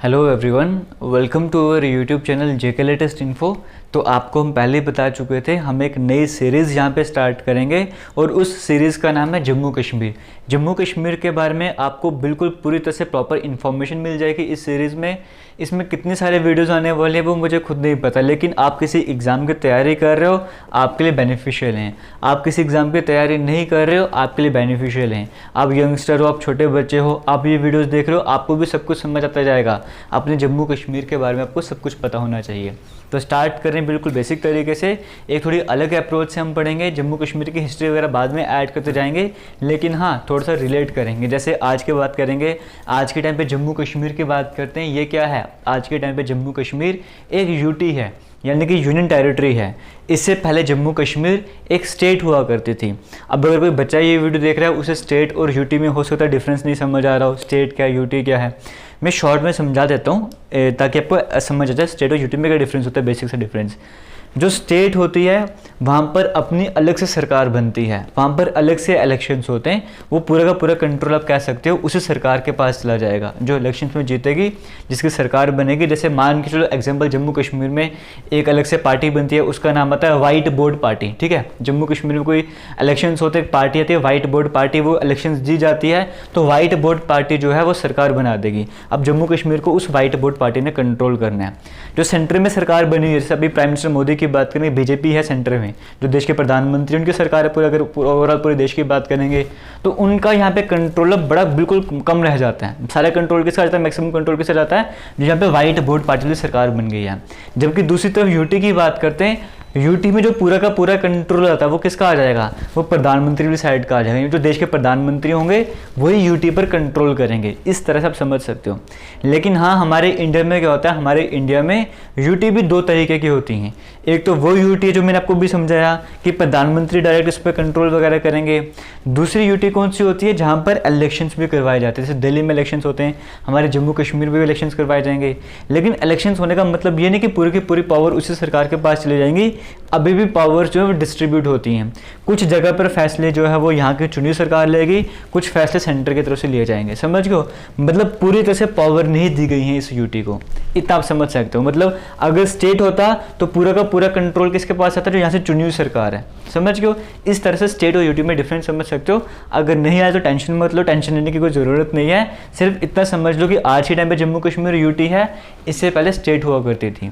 Hello everyone, welcome to our YouTube channel JK latest info. तो आपको हम पहले ही बता चुके थे, हम एक नई सीरीज़ यहाँ पे स्टार्ट करेंगे और उस सीरीज़ का नाम है जम्मू कश्मीर। जम्मू कश्मीर के बारे में आपको बिल्कुल पूरी तरह से प्रॉपर इन्फॉर्मेशन मिल जाएगी इस सीरीज़ में। इसमें कितने सारे वीडियोस आने वाले हैं वो मुझे खुद नहीं पता, लेकिन आप किसी एग्ज़ाम की तैयारी कर रहे हो आपके लिए बेनिफिशियल हैं। आप किसी एग्ज़ाम की तैयारी नहीं कर रहे हो आपके लिए बेनिफिशियल हैं। आप यंगस्टर हो, आप छोटे बच्चे हो, आप ये वीडियोस देख रहे हो, आपको भी सब कुछ समझ आता जाएगा। अपने जम्मू कश्मीर के बारे में आपको सब कुछ पता होना चाहिए। तो स्टार्ट कर रहे हैं बिल्कुल बेसिक तरीके से। एक थोड़ी अलग अप्रोच से हम पढ़ेंगे। जम्मू कश्मीर की हिस्ट्री वगैरह बाद में ऐड करते जाएंगे, लेकिन हाँ थोड़ा सा रिलेट करेंगे। जैसे आज की बात करेंगे, आज के टाइम पे जम्मू कश्मीर की बात करते हैं। ये क्या है? आज के टाइम पे जम्मू कश्मीर एक यूटी है, यानी कि यूनियन टेरिटरी है। इससे पहले जम्मू कश्मीर एक स्टेट हुआ करती थी। अब अगर कोई बच्चा ये वीडियो देख रहा है, उसे स्टेट और यूटी में हो सकता है डिफरेंस नहीं समझ आ रहा हो, स्टेट क्या यूटी क्या है। मैं शॉर्ट में समझा देता हूँ ताकि आपको समझ आ जाए स्टेट और यूटी में क्या डिफरेंस होता है, बेसिक सा डिफरेंस। जो स्टेट होती है वहाँ पर अपनी अलग से सरकार बनती है, वहाँ पर अलग से इलेक्शंस होते हैं। वो पूरा का पूरा कंट्रोल आप कह सकते हो उसी सरकार के पास चला जाएगा जो इलेक्शंस में जीतेगी, जिसकी सरकार बनेगी। जैसे मान के चलो एग्जांपल, जम्मू कश्मीर में एक अलग से पार्टी बनती है, उसका नाम आता है वाइट बोर्ड पार्टी। ठीक है, जम्मू कश्मीर में कोई इलेक्शंस होते, एक पार्टी आती है वाइट बोर्ड पार्टी, वो इलेक्शंस जीत जाती है तो वाइट बोर्ड पार्टी जो है वो सरकार बना देगी। अब जम्मू कश्मीर को उस वाइट बोर्ड पार्टी ने कंट्रोल करना है। जो सेंटर में सरकार बनी है, जैसे अभी प्राइम मिनिस्टर मोदी की बात करें, बीजेपी है सेंटर में, जो देश के प्रधानमंत्री उनकी सरकार है। पूरा अगर ओवरऑल पूरे देश की बात करेंगे तो उनका यहाँ पे कंट्रोल अब बड़ा बिल्कुल कम रह जाता है। सारा कंट्रोल किसका जाता है? मैक्सिमम कंट्रोल किसका जाता है? जो यहाँ पे व्हाइट बोर्ड पार्टी की सरकार बन गई है। जबकि दूसरी तरफ यूटी की बात करते हैं, यूटी में जो पूरा का पूरा कंट्रोल आता है वो किसका आ जाएगा? वो प्रधानमंत्री की साइड का आ जाएगा। जो देश के प्रधानमंत्री होंगे वही यूटी पर कंट्रोल करेंगे। इस तरह से आप समझ सकते हो। लेकिन हाँ, हमारे इंडिया में क्या होता है, हमारे इंडिया में यूटी भी दो तरीके की होती हैं। एक तो वो यूटी है जो मैंने आपको भी समझाया कि प्रधानमंत्री डायरेक्ट इस पर कंट्रोल वगैरह करेंगे। दूसरी यूटी कौन सी होती है? जहाँ पर इलेक्शंस भी करवाए जाते हैं। जैसे दिल्ली में इलेक्शंस होते हैं, हमारे जम्मू कश्मीर में भी इलेक्शंस करवाए जाएंगे। लेकिन इलेक्शंस होने का मतलब ये नहीं कि पूरी की पूरी पावर उसी सरकार के पास चली जाएंगी। अभी भी पावर्स जो है वो डिस्ट्रीब्यूट होती हैं। कुछ जगह पर फैसले जो है वो यहाँ की चुनी सरकार लेगी, कुछ फैसले सेंटर की तरफ से लिए जाएंगे। समझ गए? मतलब पूरी तरह से पावर नहीं दी गई है इस यूटी को। इतना आप समझ सकते हो। मतलब अगर स्टेट होता तो पूरा का पूरा कंट्रोल किसके पास आता है? जो यहाँ से चुनी हुई सरकार है। समझ गए? इस तरह से स्टेट और यूटी में डिफरेंस समझ सकते हो। अगर नहीं आया तो टेंशन मत लो, टेंशन लेने की कोई ज़रूरत नहीं है। सिर्फ इतना समझ लो कि आज के टाइम पे जम्मू कश्मीर यूटी है, इससे पहले स्टेट हुआ करती थी।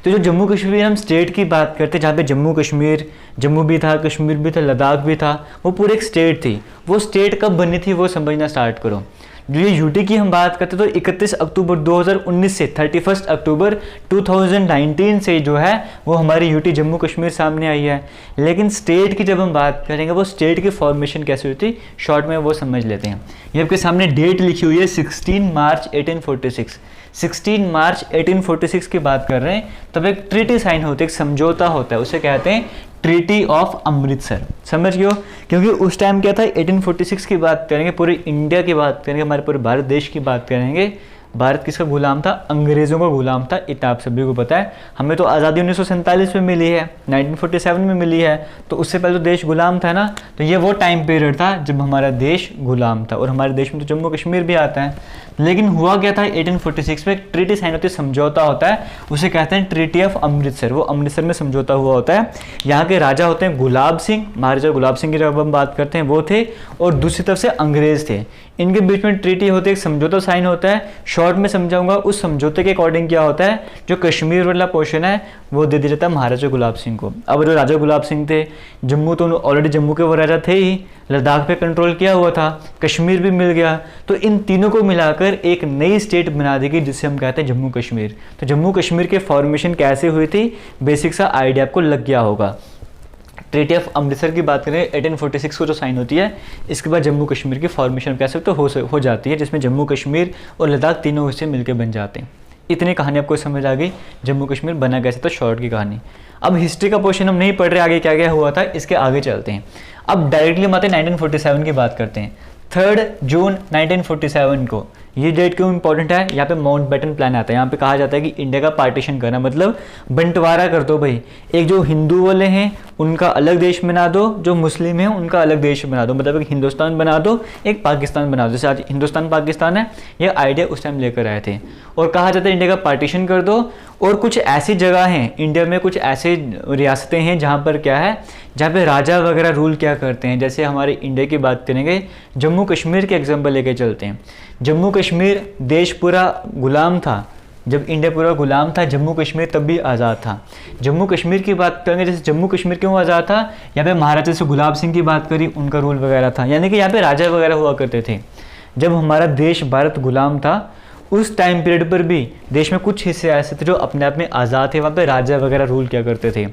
तो जो जम्मू कश्मीर हम स्टेट की बात करते हैं, जहाँ पे जम्मू कश्मीर, जम्मू भी था, कश्मीर भी था, लद्दाख भी था, वो पूरी एक स्टेट थी। वो स्टेट कब बनी थी वो समझना स्टार्ट करो। जो ये यूटी की हम बात करते तो 31 अक्टूबर 2019 से 31 अक्टूबर 2019 से जो है वो हमारी यूटी जम्मू कश्मीर सामने आई है। लेकिन स्टेट की जब हम बात करेंगे, वो स्टेट की फॉर्मेशन कैसे हुई थी शॉर्ट में वो समझ लेते हैं। ये आपके सामने डेट लिखी हुई है 16 मार्च 1846। 16 मार्च 1846 की बात कर रहे हैं। तब एक ट्रीटी साइन होती है, एक समझौता होता है, उसे कहते हैं ट्रीटी ऑफ अमृतसर। समझ गए हो? क्योंकि उस टाइम क्या था, 1846 की बात करेंगे, पूरे इंडिया की बात करेंगे, हमारे पूरे भारत देश की बात करेंगे। भारत किसका गुलाम था? अंग्रेज़ों का गुलाम था। इतना आप सभी को पता है। हमें तो आज़ादी 1947 में मिली है, 1947 में मिली है, तो उससे पहले तो देश गुलाम था ना। तो ये वो टाइम पीरियड था जब हमारा देश गुलाम था, और हमारे देश में तो जम्मू कश्मीर भी आता है। लेकिन हुआ क्या था, 1846 में ट्रीटी साइन होती है, समझौता होता है, उसे कहते हैं ट्रीटी ऑफ अमृतसर। वो अमृतसर में समझौता हुआ होता है। यहाँ के राजा होते हैं गुलाब सिंह, महाराजा गुलाब सिंह की जब हम बात करते हैं वो थे, और दूसरी तरफ से अंग्रेज थे। इनके बीच में ट्रीटी होती है, एक समझौता साइन होता है। शॉर्ट में समझाऊंगा। उस समझौते के अकॉर्डिंग क्या होता है, जो कश्मीर वाला पोर्शन है वो दे दिया जाता है महाराजा गुलाब सिंह को। अब जो राजा गुलाब सिंह थे, जम्मू तो ऑलरेडी जम्मू के वो राजा थे ही, लद्दाख पे कंट्रोल किया हुआ था, कश्मीर भी मिल गया, तो इन तीनों को मिलाकर एक नई स्टेट बना दी गई जिसे हम कहते हैं जम्मू कश्मीर। तो जम्मू कश्मीर के फॉर्मेशन कैसे हुई थी, बेसिक सा आइडिया आपको लग गया होगा। ट्रीटी ऑफ अमृतसर की बात करें 1846 को जो साइन होती है, इसके बाद जम्मू कश्मीर की फॉर्मेशन कह सकते हो जाती है, जिसमें जम्मू कश्मीर और लद्दाख तीनों हिस्से मिलकर बन जाते हैं। इतनी कहानी आपको समझ आ गई जम्मू कश्मीर बना कैसे, तो शॉर्ट की कहानी। अब हिस्ट्री का पोर्शन हम नहीं पढ़ रहे, आगे क्या क्या हुआ था इसके आगे चलते हैं। अब डायरेक्टली हम आते हैं 1947 की बात करते हैं। 3 जून 1947 को। ये डेट क्यों इंपॉर्टेंट है? यहाँ पे माउंटबेटन प्लान आता है। यहाँ पे कहा जाता है कि इंडिया का पार्टीशन करना मतलब बंटवारा कर दो भाई, एक जो हिंदू वाले हैं उनका अलग देश बना दो, जो मुस्लिम हैं उनका अलग देश बना दो, मतलब एक हिंदुस्तान बना दो, एक पाकिस्तान बना दो। जैसे आज हिंदुस्तान पाकिस्तान है, ये आइडिया उस टाइम लेकर आए थे। और कहा जाता है इंडिया का पार्टीशन कर दो। और कुछ ऐसी जगह हैं इंडिया में, कुछ ऐसे रियासतें हैं जहाँ पर क्या है, जहाँ पे राजा वगैरह रूल क्या करते हैं। जैसे हमारे इंडिया की बात करेंगे, जम्मू कश्मीर के एग्जाम्पल लेके चलते हैं। जम्मू कश्मीर देश पूरा गुलाम था, जब इंडिया पूरा गुलाम था जम्मू कश्मीर तब भी आज़ाद था। जम्मू कश्मीर की बात करेंगे, जैसे जम्मू कश्मीर क्यों आज़ाद था, यहाँ पे महाराजा से गुलाब सिंह की बात करी, उनका रूल वगैरह था, यानी कि यहाँ पे राजा वगैरह हुआ करते थे। जब हमारा देश भारत गुलाम था उस टाइम पीरियड पर भी देश में कुछ हिस्से ऐसे थे जो अपने आप में आज़ाद थे, वहाँ पे राजा वगैरह रूल किया करते थे।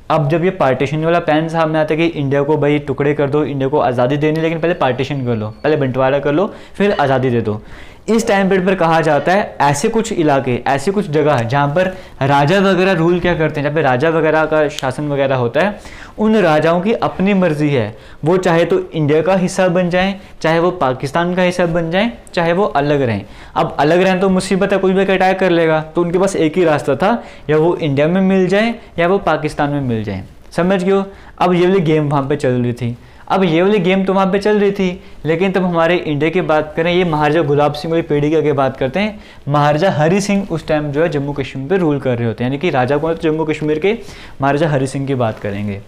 अब जब ये पार्टीशन वाला प्लान सामने आता है कि इंडिया को भाई टुकड़े कर दो, इंडिया को आज़ादी देनी, लेकिन पहले पार्टीशन कर लो, पहले बंटवारा कर लो, फिर आज़ादी दे दो। इस टाइम पीरियड पर कहा जाता है ऐसे कुछ इलाके, ऐसी कुछ जगह है जहाँ पर राजा वगैरह रूल क्या करते हैं, जहाँ पे राजा वगैरह का शासन वगैरह होता है, उन राजाओं की अपनी मर्जी है, वो चाहे तो इंडिया का हिस्सा बन जाए, चाहे वो पाकिस्तान का हिस्सा बन जाए, चाहे वो अलग रहें। अब अलग रहें तो मुसीबत है, कोई भी अटैक कर लेगा, तो उनके पास एक ही रास्ता था, या वो इंडिया में मिल जाए या वो पाकिस्तान में मिल जाए। समझ गए हो? अब ये वाली गेम वहाँ पे चल रही थी। अब ये वाली गेम तो वहाँ पे चल रही थी, लेकिन तब हमारे इंडिया की बात करें, ये महाराजा गुलाब सिंह वाली पीढ़ी की आगे बात करते हैं, महाराजा हरि सिंह उस टाइम जो है जम्मू कश्मीर पे रूल कर रहे होते हैं, यानी कि राजा कौन, जम्मू कश्मीर के महाराजा हरि सिंह की बात करेंगे।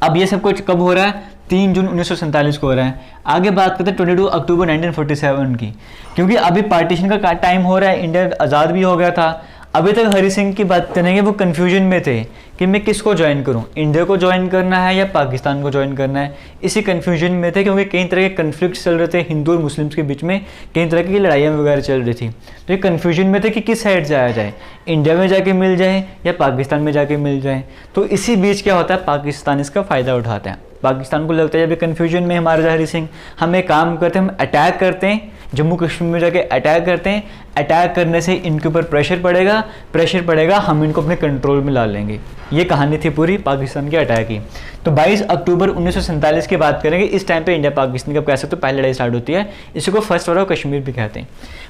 अब ये सब कुछ कब हो रहा है? 3 जून 1947 को हो रहा है। आगे बात करते हैं 22 अक्टूबर 1947 की, क्योंकि अभी पार्टीशन का टाइम हो रहा है, इंडिया आज़ाद भी हो गया था। अभी तक हरि सिंह की बात करेंगे, वो कन्फ्यूजन में थे कि मैं किसको ज्वाइन करूं, इंडिया को ज्वाइन करना है या पाकिस्तान को ज्वाइन करना है। इसी कन्फ्यूजन में थे, क्योंकि कई तरह के कन्फ्लिक्ट चल रहे थे हिंदू और मुस्लिम्स के बीच में, कई तरह की लड़ाइयाँ वगैरह चल रही थी। तो ये कन्फ्यूजन में थे कि किस साइड जाया जाए, इंडिया में जाके मिल जाए या पाकिस्तान में जाके मिल जाए। तो इसी बीच क्या होता है, पाकिस्तान इसका फ़ायदा उठाता है। पाकिस्तान को लगता है जब कन्फ्यूजन में महाराजा हरि सिंह, हम एक काम करते हैं, हम अटैक करते हैं, जम्मू कश्मीर में जाके अटैक करते हैं, अटैक करने से इनके ऊपर प्रेशर पड़ेगा, हम इनको अपने कंट्रोल में ला लेंगे। ये कहानी थी पूरी पाकिस्तान के अटैक की। तो 22 अक्टूबर 1947 की बात करेंगे, इस टाइम पे इंडिया पाकिस्तान का कह सकते हो पहली लड़ाई स्टार्ट होती है, इसी को फर्स्ट वॉर ऑफ कश्मीर भी कहते हैं।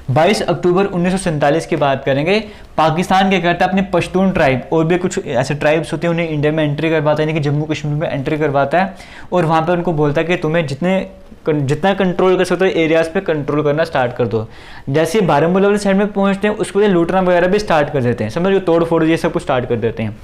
22 अक्टूबर 1947 की बात करेंगे, पाकिस्तान क्या करता है, अपने पश्तून ट्राइब और भी कुछ ऐसे ट्राइब्स होते हैं, उन्हें इंडिया में एंट्री करवाता है, यानी कि जम्मू कश्मीर में एंट्री करवाता है, और वहाँ पर उनको बोलता है कि तुम्हें जितना कंट्रोल कर सकते हो एरियाज पे कंट्रोल करना स्टार्ट कर दो। जैसे बारामूला वाले साइड में पहुंचते हैं, उसको लूटना वगैरह भी स्टार्ट कर देते हैं, समझ लो, तोड़ फोड़ ये सब कुछ स्टार्ट कर देते हैं।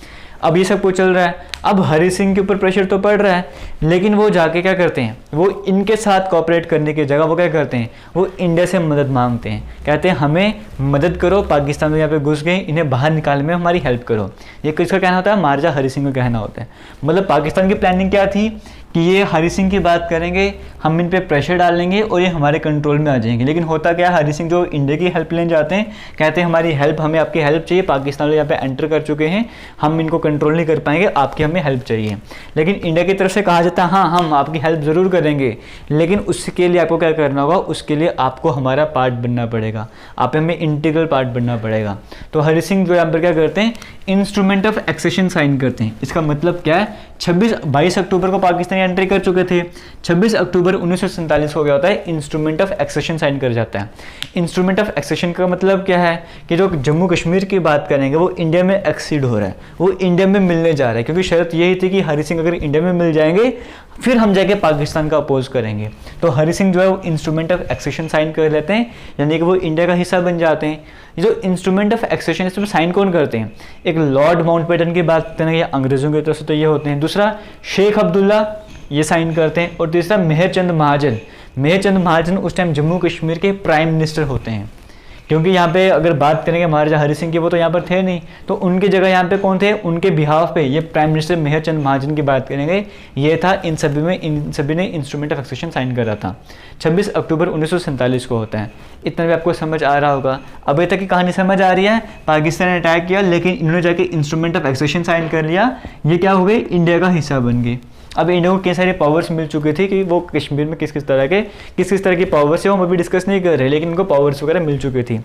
अब ये सब कुछ चल रहा है, अब हरि सिंह के ऊपर प्रेशर तो पड़ रहा है, लेकिन वो जाके क्या करते हैं, वो इनके साथ कोऑपरेट करने की जगह वो क्या करते हैं, वो इंडिया से मदद मांगते हैं, कहते हैं हमें मदद करो, पाकिस्तान में यहाँ पे घुस गए, इन्हें बाहर निकालने में हमारी हेल्प करो। ये किसका कहना होता है, महाराजा हरि सिंह का कहना होता है। मतलब पाकिस्तान की प्लानिंग क्या थी कि ये हरि सिंह की बात करेंगे, हम इन पे प्रेशर डालेंगे और ये हमारे कंट्रोल में आ जाएंगे। लेकिन होता क्या है, हरि सिंह जो इंडिया की हेल्प लेने जाते हैं, कहते हैं हमारी हेल्प, हमें आपकी हेल्प चाहिए, पाकिस्तान यहाँ पे एंटर कर चुके हैं, हम इनको कंट्रोल नहीं कर पाएंगे, आपकी हमें हेल्प चाहिए। लेकिन इंडिया की तरफ से कहा जाता है हाँ हम आपकी हेल्प ज़रूर करेंगे, लेकिन उसके लिए आपको क्या करना होगा, उसके लिए आपको हमारा पार्ट बनना पड़ेगा, आप हमें इंटीग्रल पार्ट बनना पड़ेगा। तो हरि सिंह जो यहाँ पर क्या करते हैं, इंस्ट्रूमेंट ऑफ एक्सेशन साइन करते हैं। इसका मतलब क्या है, 22 अक्टूबर को पाकिस्तान एंट्री कर चुके थे, 26 अक्टूबर 1947 को क्या होता है, इंस्ट्रूमेंट ऑफ एक्सेशन साइन कर जाता है। इंस्ट्रूमेंट ऑफ एक्सेशन का मतलब क्या है कि जो जम्मू कश्मीर की बात करेंगे वो इंडिया में एक्सीड हो रहा है, वो इंडिया में मिलने जा रहा है, क्योंकि शर्त यही थी कि हरि सिंह अगर इंडिया में मिल जाएंगे फिर हम जाके पाकिस्तान का अपोज करेंगे। तो हरि सिंह जो है वो इंस्ट्रूमेंट ऑफ एक्सेशन साइन कर लेते हैं, यानी कि वो इंडिया का हिस्सा बन जाते हैं। जो इंस्ट्रूमेंट ऑफ एक्सेशन इसमें साइन कौन करते हैं, एक लॉर्ड माउंटबेटन की बात करें या अंग्रेजों की तरफ से तो ये होते हैं, दूसरा शेख अब्दुल्ला ये साइन करते हैं, और तीसरा मेहरचंद महाजन। मेहरचंद महाजन उस टाइम जम्मू कश्मीर के प्राइम मिनिस्टर होते हैं, क्योंकि यहाँ पे अगर बात करेंगे महाराजा हरि सिंह की, वो तो यहाँ पर थे नहीं, तो उनकी जगह यहाँ पे कौन थे, उनके बिहाफ पे ये प्राइम मिनिस्टर मेहरचंद महाजन की बात करेंगे, ये था। इन सभी ने इंस्ट्रूमेंट ऑफ एक्सेशन साइन करा था। 26 अक्टूबर 1947 को होता है। इतना भी आपको समझ आ रहा होगा, अभी तक की कहानी समझ आ रही है। पाकिस्तान ने अटैक किया, लेकिन इन्होंने जाके इंस्ट्रूमेंट ऑफ एक्सेशन साइन कर लिया, ये क्या हो गए, इंडिया का हिस्सा बन गए। अब इंडिया को कई सारे पावर्स मिल चुके थे कि वो कश्मीर में किस किस तरह की पावर्स है वो हम अभी डिस्कस नहीं कर रहे, लेकिन इनको पावर्स वगैरह मिल चुकी थी।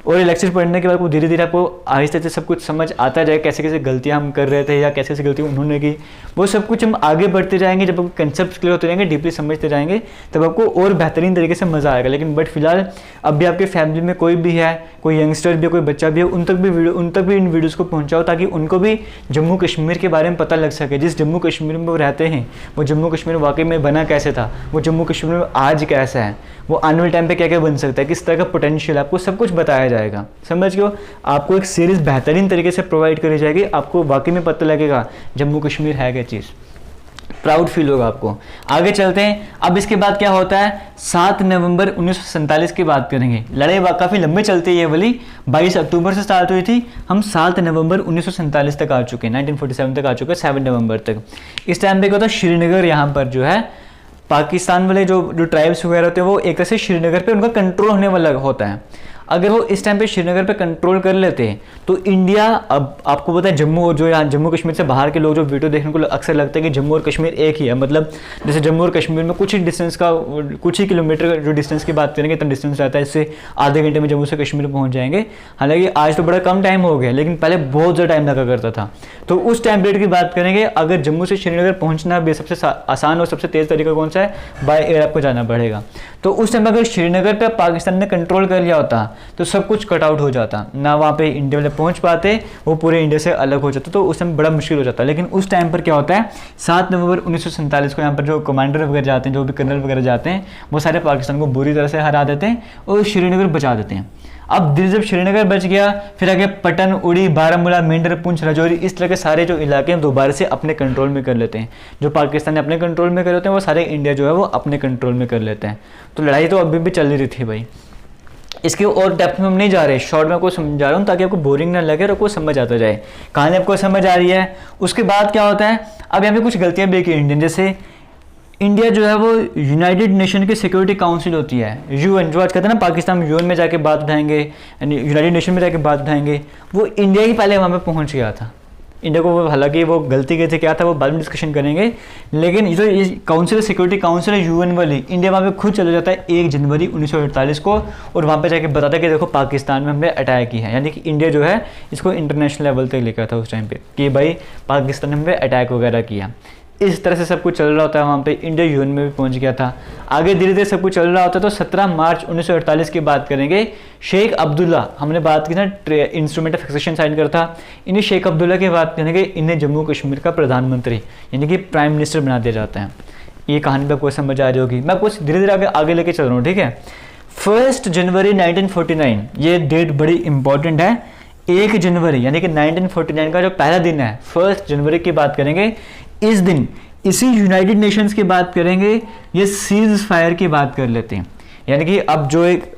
और ये लेक्चर पढ़ने के बाद आपको धीरे धीरे आपको आहिस्ते से सब कुछ समझ आता जाए, कैसे कैसे गलतियाँ हम कर रहे थे या कैसे कैसे गलतियाँ उन्होंने की, वो सब कुछ हम आगे बढ़ते जाएंगे। जब आपको कंसेप्ट क्लियर होते जाएंगे, डीपली समझते जाएंगे, तब आपको और बेहतरीन तरीके से मज़ा आएगा। लेकिन बट फिलहाल अब भी आपके फैमिली में कोई भी है, कोई यंगस्टर भी है, कोई बच्चा भी है, उन तक भी इन वीडियोज़ को पहुँचाओ, ताकि उनको भी जम्मू कश्मीर के बारे में पता लग सके। जिस जम्मू कश्मीर में वो रहते हैं, वो जम्मू कश्मीर वाकई में बना कैसे था, वो जम्मू कश्मीर में आज कैसा है, वो आने वाले टाइम पे क्या क्या बन सकता है, किस तरह का पोटेंशियल, आपको सब कुछ बताया जाएगा। समझ गए? आपको एक सीरीज़ बेहतरीन तरीके से प्रोवाइड करी जाएगी, आपको वाकई में पता लगेगा जम्मू कश्मीर है क्या चीज़, प्राउड फील होगा आपको। आगे चलते हैं। अब इसके बाद क्या होता है, 7 नवंबर 1947 की बात करेंगे। लड़ाई काफ़ी लंबे चलती है, ये वाली 22 अक्टूबर से स्टार्ट हुई थी, हम 7 नवंबर 1947 तक आ चुके हैं, 1947 तक आ चुके हैं, 7 नवंबर तक। इस टाइम पे क्या होता है, श्रीनगर यहाँ पर जो है पाकिस्तान वाले जो ट्राइब्स वगैरह होते हैं, वो एक तरह से श्रीनगर पे उनका कंट्रोल होने वाला होता है। अगर वो इस टाइम पे श्रीनगर पे कंट्रोल कर लेते हैं तो इंडिया, अब आपको पता है जम्मू, जो यहाँ जम्मू कश्मीर से बाहर के लोग जो वीडियो देखने को अक्सर लगता है कि जम्मू और कश्मीर एक ही है, मतलब जैसे जम्मू और कश्मीर में कुछ ही डिस्टेंस का, कुछ ही किलोमीटर जो डिस्टेंस की बात करेंगे, इतना डिस्टेंस रहता है, इससे आधे घंटे में जम्मू से कश्मीर पहुँच जाएंगे। हालांकि आज तो बड़ा कम टाइम हो गया, लेकिन पहले बहुत ज़्यादा टाइम लगा करता था। तो उस टाइम पीरियड की बात करेंगे, अगर जम्मू से श्रीनगर पहुँचना भी सबसे आसान और सबसे तेज़ तरीका कौन सा है, बाय एयर आपको जाना पड़ेगा। तो उस टाइम अगर श्रीनगर पर पाकिस्तान ने कंट्रोल कर लिया होता तो सब कुछ आउट हो जाता ना, वहाँ पे इंडिया वाले पहुँच पाते, वो पूरे इंडिया से अलग हो जाता, तो उस टाइम बड़ा मुश्किल हो जाता। लेकिन उस टाइम पर क्या होता है, 7 नवंबर 1947 को यहाँ पर जो कमांडर वगैरह जाते हैं, जो भी कर्नल वगैरह जाते हैं, वो सारे पाकिस्तान को बुरी तरह से हरा देते हैं और श्रीनगर बचा देते हैं। अब धीरे जब श्रीनगर बच गया, फिर आगे पटन, उड़ी, बारामूला, मेंढर, पुंछ, राजौरी, इस तरह के सारे जो इलाके हैं दोबारा से अपने कंट्रोल में कर लेते हैं। जो पाकिस्तान ने अपने कंट्रोल में कर लेते हैं, वो सारे इंडिया जो है वो अपने कंट्रोल में कर लेते हैं। तो लड़ाई तो अभी भी चल रही थी भाई, इसके और डेप्थ में हम नहीं जा रहे, शॉर्ट में आपको समझा रहा हूँ ताकि आपको बोरिंग ना लगे और आपको समझ आता जाए, कहानी आपको समझ आ रही है। उसके बाद क्या होता है, अब यहाँ पे कुछ गलतियाँ भी की इंडियन, जैसे इंडिया जो है वो यूनाइटेड नेशन की सिक्योरिटी काउंसिल होती है, यूएन, जो आज कहते हैं ना पाकिस्तान यूएन में जाके बात उठाएंगे, यूनाइटेड नेशन में जाके बात उठाएंगे, वो इंडिया ही पहले वहाँ पे पहुँच गया था। इंडिया को हालांकि वो गलती की थी, क्या था वो बाद में डिस्कशन करेंगे, लेकिन जो ये काउंसिल, सिक्योरिटी काउंसिल है यूएन वाली, इंडिया वहाँ पे खुद चला जाता है 1 जनवरी 1948 को, और वहाँ पे जाके बताता है कि देखो पाकिस्तान में हमने अटैक किया है। यानी कि इंडिया जो है इसको इंटरनेशनल लेवल तक लेकर था उस टाइम पे कि भाई पाकिस्तान ने हम पे अटैक वगैरह किया। इस तरह से सब कुछ चल रहा होता है, वहाँ पे इंडिया यूएन में भी पहुँच गया था। आगे धीरे धीरे सब कुछ चल रहा होता है। तो 17 मार्च 1948 की बात करेंगे, शेख अब्दुल्ला, हमने बात की ना इंस्ट्रूमेंट ऑफ फिक्सेशन साइन करता, इन्हीं शेख अब्दुल्ला की बात करेंगे, इन्हें जम्मू कश्मीर का प्रधानमंत्री यानी कि प्राइम मिनिस्टर बना दिया जाता है। ये कहानी पर कोई समझ आ रही होगी, मैं कुछ धीरे धीरे आगे लेके चल रहा हूँ, ठीक है। 1 जनवरी 1949, ये डेट बड़ी इंपॉर्टेंट है। 1 जनवरी यानी कि 1949 का जो पहला दिन है, 1 जनवरी की बात करेंगे। इस दिन इसी यूनाइटेड नेशंस की बात करेंगे, ये सीज फायर की बात कर लेते हैं। यानी कि अब जो एक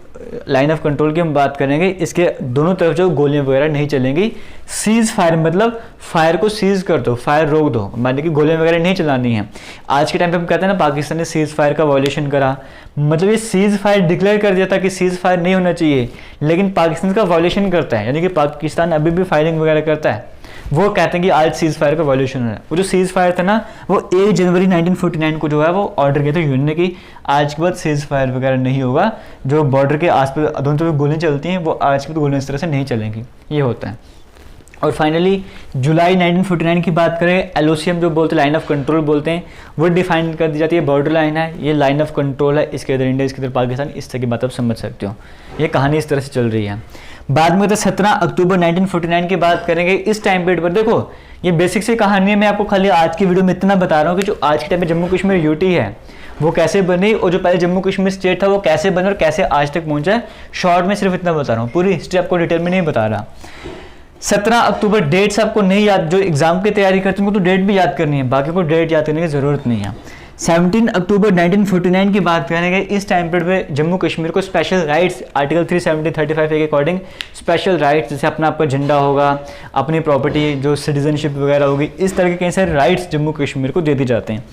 लाइन ऑफ कंट्रोल की हम बात करेंगे, इसके दोनों तरफ जो गोलियां वगैरह नहीं चलेंगी। सीज फायर मतलब फायर को सीज कर दो, फायर रोक दो, माने कि गोलियां वगैरह नहीं चलानी है। आज के टाइम पे हम कहते हैं ना पाकिस्तान ने सीज फायर का वायलेशन करा, मतलब ये सीज फायर डिक्लेयर कर दिया था कि सीज फायर नहीं होना चाहिए, लेकिन पाकिस्तान का वायलेशन करता है। यानी कि पाकिस्तान अभी भी फायरिंग वगैरह करता है, वो कहते हैं कि आज सीज फायर का वायलेशन है। वो जो सीज फायर था ना, वो 1 जनवरी 1949 को जो है वो ऑर्डर किया था यूएन ने कि आज के बाद सीज फायर वगैरह नहीं होगा, जो बॉर्डर के आसपास दोनों तरफ गोलियां चलती हैं वो आज की गोलियां इस तरह से नहीं चलेंगी, ये होता है। और फाइनली जुलाई 1949 की बात करें, एलओसीएम जो बोलते हैं, लाइन ऑफ कंट्रोल बोलते हैं, वो डिफाइन कर दी जाती है। बॉर्डर लाइन है, ये लाइन ऑफ कंट्रोल है, इसके इधर इंडिया, इसके इधर पाकिस्तान, इस तरह की बात आप समझ सकते हो। ये कहानी इस तरह से चल रही है। बाद में 17 अक्टूबर 1949 की बात करेंगे। इस टाइम पीरियड पर देखो, ये बेसिक सी कहानी है, मैं आपको खाली आज की वीडियो में इतना बता रहा हूँ कि जो आज के टाइम में जम्मू कश्मीर यूटी है वो कैसे बनी, और जो पहले जम्मू कश्मीर स्टेट था वो कैसे बना और कैसे आज तक पहुंचा है। शॉर्ट में सिर्फ इतना बता रहा हूँ, पूरी हिस्ट्री आपको डिटेल में नहीं बता रहा। 17 अक्टूबर डेट्स आपको नहीं याद, जो एग्जाम की तैयारी करते हैं उनको तो डेट भी याद करनी है, बाकी को डेट याद करने की जरूरत नहीं है। 17 अक्टूबर 1949 की बात करेंगे। इस टाइम पीरियड में जम्मू कश्मीर को स्पेशल राइट्स आर्टिकल 370-35 के अकॉर्डिंग स्पेशल राइट्स, जैसे अपना आपका झंडा होगा, अपनी प्रॉपर्टी, जो सिटीजनशिप वगैरह होगी, इस तरह के कई सारे राइट्स जम्मू कश्मीर को दे दिए जाते हैं।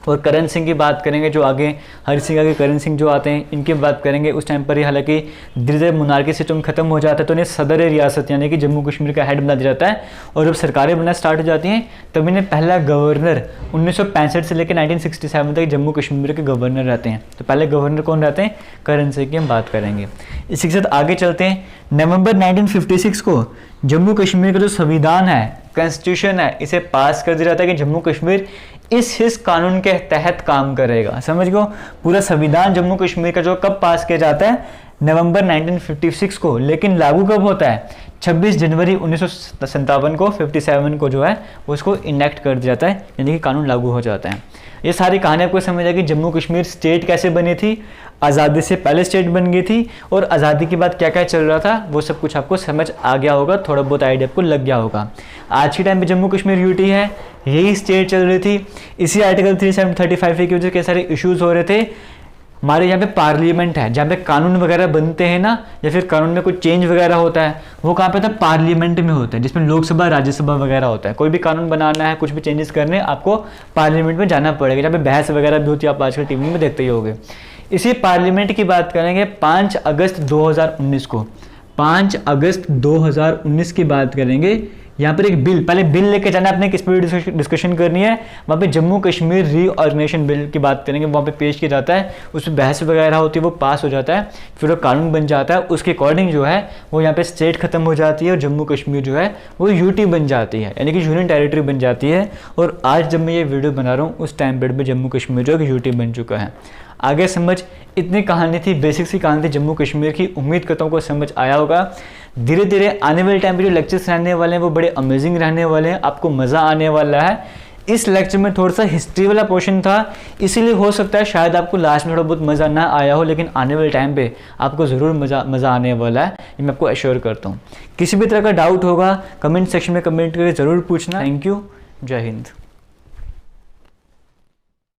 और करण सिंह की बात करेंगे, जो आगे हरि सिंह आगे करण सिंह जो आते हैं, इनकी बात करेंगे। उस टाइम पर ही हालांकि धीरे धीरे मुनारकी सिस्टम खत्म हो जाता है, तो इन्हें सदर रियासत यानी कि जम्मू कश्मीर का हेड बना दिया जाता है। और जब सरकारें बनना स्टार्ट हो जाती हैं तब इन्हें पहला गवर्नर 1965 से लेकर 1967 तक जम्मू कश्मीर के गवर्नर रहते हैं। तो पहले गवर्नर कौन रहते हैं? करण सिंह की हम बात करेंगे। इसी के साथ आगे चलते हैं। नवंबर 1956 को जम्मू कश्मीर का जो संविधान है, कॉन्स्टिट्यूशन है, इसे पास कर दिया जाता है कि जम्मू कश्मीर इस कानून के तहत काम करेगा। समझ गो, पूरा संविधान जम्मू कश्मीर का जो कब पास किया जाता है? नवंबर 1956 को। लेकिन लागू कब होता है? 26 जनवरी 1957 को 57 को जो है उसको इनेक्ट कर दिया जाता है, यानी कि कानून लागू हो जाता है। ये सारी कहानी आपको समझ आएगी। जम्मू कश्मीर स्टेट कैसे बनी थी, आज़ादी से पहले स्टेट बन गई थी, और आज़ादी के बाद क्या क्या चल रहा था, वो सब कुछ आपको समझ आ गया होगा, थोड़ा बहुत आइडिया आपको लग गया होगा। आज के टाइम पे जम्मू कश्मीर यूटी है, यही स्टेट चल रही थी। इसी आर्टिकल 335 की वजह से कई सारे इश्यूज हो रहे थे। हमारे यहाँ पे पार्लियामेंट है, जहाँ पे कानून वगैरह बनते हैं ना, या फिर कानून में कोई चेंज वगैरह होता है, वो कहाँ पे होता है? पार्लियामेंट में होता है, जिसमें लोकसभा राज्यसभा वगैरह होता है। कोई भी कानून बनाना है, कुछ भी चेंजेस करने, आपको पार्लियामेंट में जाना पड़ेगा, जहाँ पे बहस वगैरह भी होती है, आप आजकल टीवी में देखते ही होंगे। इसी पार्लियामेंट की बात करेंगे 5 अगस्त 2019 को। 5 अगस्त 2019 की बात करेंगे। यहाँ पर एक बिल, पहले बिल लेके जाना, आपने किस पर डिस्कशन करनी है, वहाँ पे जम्मू कश्मीर रीऑर्गेनाइजेशन बिल की बात करेंगे। वहाँ पे पेश किया जाता है, उस पर बहस वगैरह होती है, वो पास हो जाता है, फिर वो कानून बन जाता है। उसके अकॉर्डिंग जो है वो यहाँ पे स्टेट खत्म हो जाती है और जम्मू कश्मीर जो है वो यूटी बन जाती है, यानी कि यूनियन टेरिटरी बन जाती है। और आज जब मैं ये वीडियो बना रहा हूँ उस टाइम पीरियड में जम्मू कश्मीर जो है यूटी बन चुका है। आगे समझ, इतनी कहानी थी, बेसिक सी कहानी थी जम्मू कश्मीर की। उम्मीद करता हूँ को समझ आया होगा। धीरे धीरे आने वाले टाइम पे जो लेक्चर्स रहने वाले हैं वो बड़े अमेजिंग रहने वाले हैं, आपको मज़ा आने वाला है। इस लेक्चर में थोड़ा सा हिस्ट्री वाला पोर्शन था, इसीलिए हो सकता है शायद आपको लास्ट में थोड़ा बहुत मज़ा ना आया हो, लेकिन आने वाले टाइम पे आपको ज़रूर मज़ा आने वाला है, ये मैं आपको एश्योर करता हूँ। किसी भी तरह का डाउट होगा कमेंट सेक्शन में कमेंट करके ज़रूर पूछना। थैंक यू, जय हिंद।